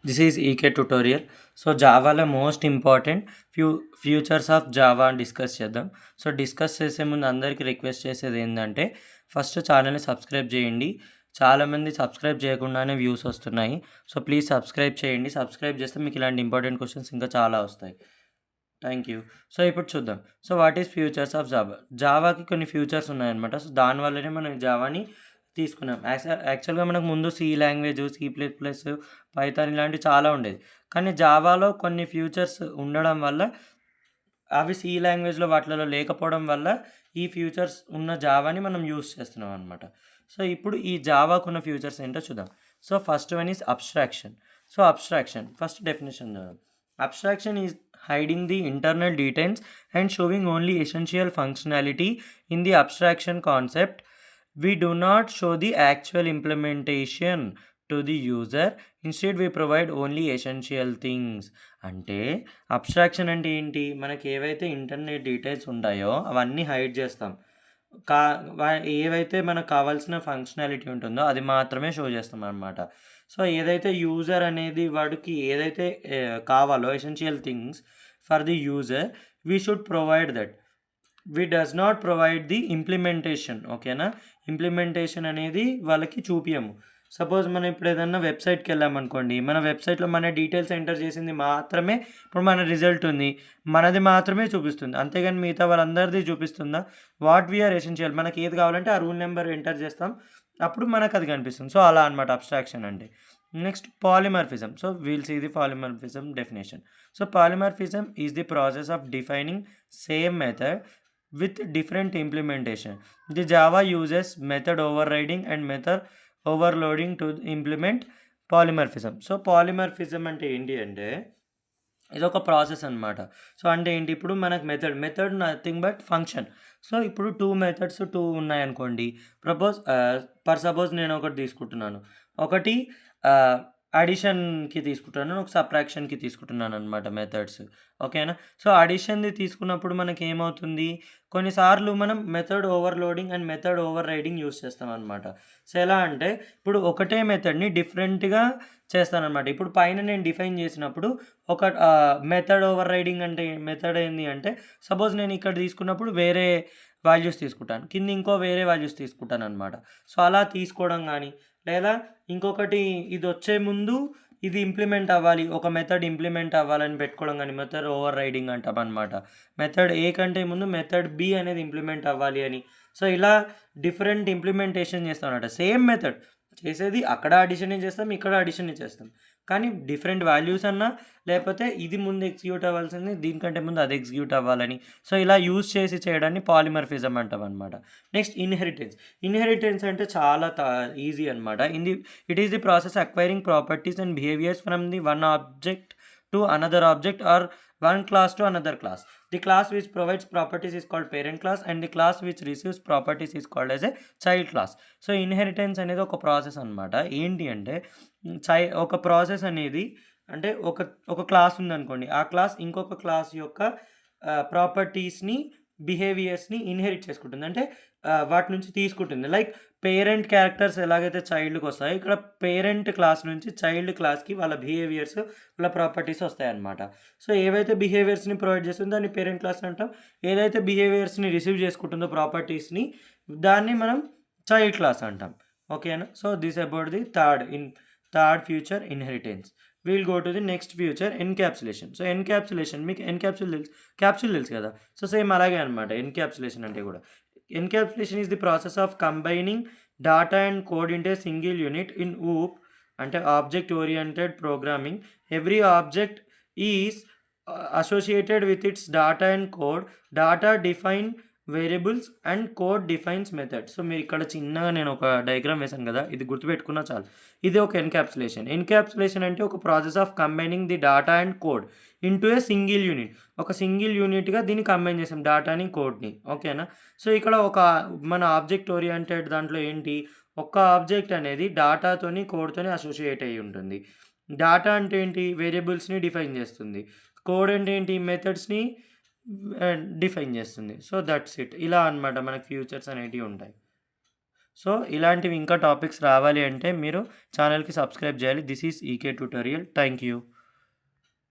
This is EK tutorial. So జావాలో most important features of Java అని discuss చేద్దాం. So discuss చేసే ముందు అందరికీ రిక్వెస్ట్ చేసేది ఏంటంటే ఫస్ట్ ఛానల్ని సబ్స్క్రైబ్ చేయండి. చాలామంది సబ్స్క్రైబ్ చేయకుండానే వ్యూస్ వస్తున్నాయి. సో ప్లీజ్ సబ్స్క్రైబ్ చేయండి. సబ్స్క్రైబ్ చేస్తే మీకు ఇలాంటి ఇంపార్టెంట్ క్వశ్చన్స్ ఇంకా చాలా వస్తాయి. Thank you. సో ఇప్పుడు చూద్దాం. So what is features of Java? జావాకి కొన్ని ఫ్యూచర్స్ ఉన్నాయన్నమాట. సో దానివల్లనే మనం జావాని తీసుకున్నాం. యాక్చువల్గా మనకు ముందు సి లాంగ్వేజ్, C++, పైథాన్ ఇలాంటివి చాలా ఉండేది. కానీ జావాలో కొన్ని ఫ్యూచర్స్ ఉండడం వల్ల అవి సి లాంగ్వేజ్లో వాటిలో లేకపోవడం వల్ల ఈ ఫ్యూచర్స్ ఉన్న జావాని మనం యూస్ చేస్తున్నాం అనమాట. సో ఇప్పుడు ఈ జావాకున్న ఫ్యూచర్స్ ఏంటో చూద్దాం. So first one is abstraction. So abstraction first definition చూద్దాం. Abstraction is hiding the internal details and showing only essential functionality. In the abstraction concept, we do not show the actual implementation to the user. Instead, we provide only essential things. అంటే abstraction అంటే ఏంటి? మనకి ఏవైతే internet details ఉంటాయో అవన్నీ hide చేస్తాం. ఏవైతే మనకు కావాల్సిన ఫంక్షనాలిటీ ఉంటుందో అది మాత్రమే షో చేస్తాం అన్నమాట. సో ఏదైతే యూజర్ అనేది వాడికి ఏదైతే కావాలో essential things for the user we should provide that. We does not provide the implementation. ఓకేనా? ఇంప్లిమెంటేషన్ అనేది వాళ్ళకి చూపించము. సపోజ్ మనం ఇప్పుడు ఏదన్నా వెబ్సైట్కి వెళ్ళామనుకోండి, మన వెబ్సైట్లో మన డీటెయిల్స్ ఎంటర్ చేసింది మాత్రమే ఇప్పుడు మన రిజల్ట్ ఉంది, మనది మాత్రమే చూపిస్తుంది. అంతేగాని మిగతా వాళ్ళందరిది చూపిస్తుందా? వాట్ వీఆర్ ఎసెన్షియల్, మనకి ఏది కావాలంటే ఆ రూల్ నెంబర్ ఎంటర్ చేస్తాం, అప్పుడు మనకు అది కనిపిస్తుంది. సో అలా అనమాట అబ్స్ట్రాక్షన్ అంటే. Next polymorphism. So we'll see the polymorphism definition. So polymorphism is the process of defining same method with different implementation. The Java uses method overriding and method overloading to implement polymorphism. So polymorphism అంటే ఏంటి అంటే ఇది ఒక process అనమాట. So అంటే ఏంటి, ఇప్పుడు మనకు method nothing but function. So ఇప్పుడు 2 మెథడ్స్ ఉన్నాయనుకోండి. సపోజ్ నేను ఒకటి తీసుకుంటున్నాను, ఒకటి అడిషన్కి తీసుకుంటున్నాను, ఒక సబ్ట్రాక్షన్కి తీసుకుంటున్నాను అనమాట మెథడ్స్. ఓకేనా? సో అడిషన్ది తీసుకున్నప్పుడు మనకి ఏమవుతుంది, కొన్నిసార్లు మనం method overloading and method over riding use చేస్తాం అనమాట. సో ఎలా అంటే ఇప్పుడు ఒకటే మెథడ్ని డిఫరెంట్గా చేస్తానమాట. ఇప్పుడు పైన నేను డిఫైన్ చేసినప్పుడు ఒక మెథడ్ ఓవర్ రైడింగ్ అంటే మెథడ్ ఏంది అంటే, సపోజ్ నేను ఇక్కడ తీసుకున్నప్పుడు వేరే వాల్యూస్ తీసుకుంటాను, కింద ఇంకో వేరే వాల్యూస్ తీసుకుంటాను అనమాట. సో అలా తీసుకోవడం కానీ, లేదా ఇంకొకటి ఇది వచ్చే ముందు ఇది ఇంప్లిమెంట్ అవ్వాలి, ఒక మెథడ్ ఇంప్లిమెంట్ అవ్వాలని పెట్టుకోవడం కానీ మెథడ్ ఓవర్ రైడింగ్ అంటాం అనమాట. మెథడ్ ఏ కంటే ముందు మెథడ్ బి అనేది ఇంప్లిమెంట్ అవ్వాలి అని. సో ఇలా డిఫరెంట్ ఇంప్లిమెంటేషన్ చేస్తాం అనమాట. సేమ్ మెథడ్ చేసేది అక్కడ అడిషన్ చేస్తాం, ఇక్కడ అడిషన్ చేస్తాం, కానీ డిఫరెంట్ వాల్యూస్ అన్నా, లేకపోతే ఇది ముందు ఎగ్జిక్యూట్ అవ్వాల్సింది దీనికంటే ముందు అది ఎగ్జిక్యూట్ అవ్వాలని. సో ఇలా యూజ్ చేసి చేయడాన్ని పాలిమార్ఫిజం అంటాం అనమాట. నెక్స్ట్ ఇన్హెరిటెన్స్ అంటే చాలా ఈజీ అనమాట. It is the process acquiring properties and behaviours from the one object to another object or one class to another class. The class which provides properties is called parent class and the class which receives properties is called as a child class. So inheritance అనేది ఒక process అనమాట. ఏంటి అంటే ఒక process అనేది అంటే ఒక class ఉందనుకోండి, ఆ క్లాస్ ఇంకొక క్లాస్ యొక్క ప్రాపర్టీస్ని, బిహేవియర్స్ని ఇన్హెరిట్ చేసుకుంటుంది, అంటే వాటి నుంచి తీసుకుంటుంది. లైక్ పేరెంట్ క్యారెక్టర్స్ ఎలాగైతే చైల్డ్కి వస్తాయో, ఇక్కడ పేరెంట్ క్లాస్ నుంచి చైల్డ్ క్లాస్కి వాళ్ళ బిహేవియర్స్, వాళ్ళ ప్రాపర్టీస్ వస్తాయన్నమాట. సో ఏవైతే బిహేవియర్స్ని ప్రొవైడ్ చేస్తుందో దాన్ని పేరెంట్ క్లాస్ అంటాం. ఏదైతే బిహేవియర్స్ని రిసీవ్ చేసుకుంటుందో ప్రాపర్టీస్ని, దాన్ని మనం చైల్డ్ క్లాస్ అంటాం. ఓకేనా? So this about the third future inheritance. We'll go to the next future encapsulation. So encapsulation, మీకు క్యాప్సూల్ తెలుసు కదా. సో సేమ్ అలాగే అనమాట ఎన్క్యాప్సులేషన్ అంటే కూడా. Encapsulation is the process of combining data and code ఇంటే సింగిల్ యూనిట్ ఇన్ OOP, అంటే object oriented programming. Every object is associated with its data and code. Data define variables and code defines method. So మీరు ఇక్కడ చిన్నగా నేను ఒక diagram వేసాను కదా, ఇది గుర్తుపెట్టుకున్నా చాలు. ఇది ఒక ఎన్క్యాప్సులేషన్ అంటే ఒక process of combining the data and code into a single unit. ఒక సింగిల్ యూనిట్గా దీన్ని కంబైన్ చేసాం, డాటాని కోడ్ని. ఓకేనా? సో ఇక్కడ మన ఆబ్జెక్ట్ ఓరియంటెడ్ దాంట్లో ఏంటి, ఒక ఆబ్జెక్ట్ అనేది డాటాతోని కోడ్తోని అసోసియేట్ అయ్యి ఉంటుంది. డాటా అంటే ఏంటి, వేరియబుల్స్ని డిఫైన్ చేస్తుంది. కోడ్ అంటే ఏంటి, మెథడ్స్ని డిఫైన్ చేస్తుంది. So that's it. ఇలా అనమాట మనకి ఫ్యూచర్స్ అనేటివి ఉంటాయి. సో, ఇలాంటివి ఇంకా టాపిక్స్ రావాలి అంటే మీరు ఛానల్‌కి సబ్స్క్రైబ్ చేయాలి. This is EK tutorial. Thank you.